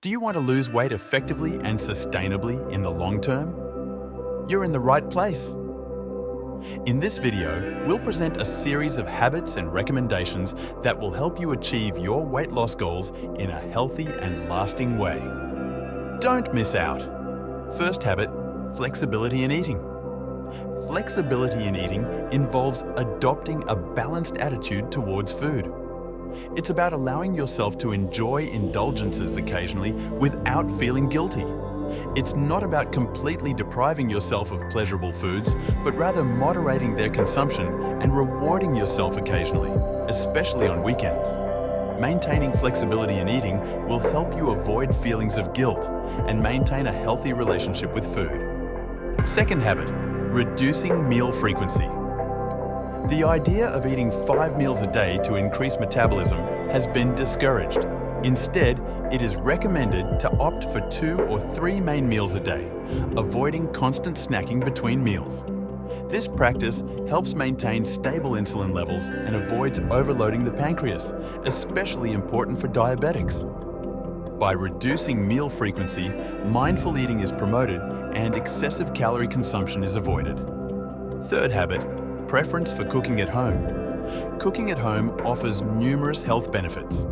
Do you want to lose weight effectively and sustainably in the long term? You're in the right place. In this video, we'll present a series of habits and recommendations that will help you achieve your weight loss goals in a healthy and lasting way. Don't miss out. First habit, flexibility in eating. Flexibility in eating involves adopting a balanced attitude towards food. It's about allowing yourself to enjoy indulgences occasionally without feeling guilty. It's not about completely depriving yourself of pleasurable foods, but rather moderating their consumption and rewarding yourself occasionally, especially on weekends. Maintaining flexibility in eating will help you avoid feelings of guilt and maintain a healthy relationship with food. Second habit, reducing meal frequency. The idea of eating 5 meals a day to increase metabolism has been discouraged. Instead, it is recommended to opt for 2 or 3 main meals a day, avoiding constant snacking between meals. This practice helps maintain stable insulin levels and avoids overloading the pancreas, especially important for diabetics. By reducing meal frequency, mindful eating is promoted and excessive calorie consumption is avoided. Third habit, preference for cooking at home. Cooking at home offers numerous health benefits.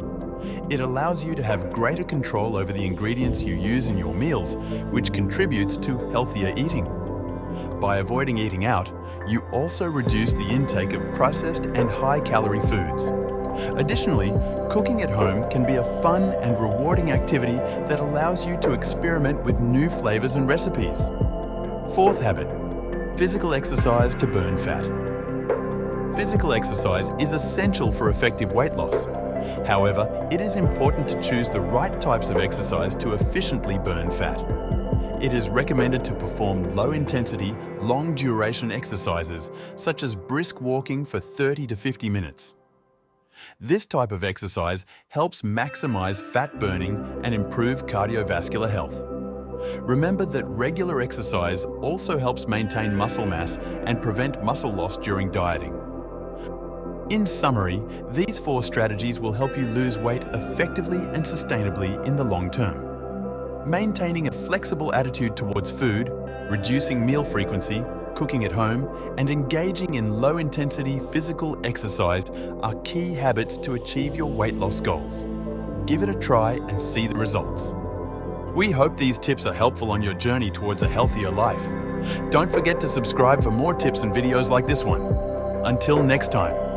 It allows you to have greater control over the ingredients you use in your meals, which contributes to healthier eating. By avoiding eating out, you also reduce the intake of processed and high-calorie foods. Additionally, cooking at home can be a fun and rewarding activity that allows you to experiment with new flavors and recipes. Fourth habit, physical exercise to burn fat. Physical exercise is essential for effective weight loss. However, it is important to choose the right types of exercise to efficiently burn fat. It is recommended to perform low-intensity, long-duration exercises, such as brisk walking for 30 to 50 minutes. This type of exercise helps maximize fat burning and improve cardiovascular health. Remember that regular exercise also helps maintain muscle mass and prevent muscle loss during dieting. In summary, these 4 strategies will help you lose weight effectively and sustainably in the long term. Maintaining a flexible attitude towards food, reducing meal frequency, cooking at home, and engaging in low-intensity physical exercise are key habits to achieve your weight loss goals. Give it a try and see the results. We hope these tips are helpful on your journey towards a healthier life. Don't forget to subscribe for more tips and videos like this one. Until next time.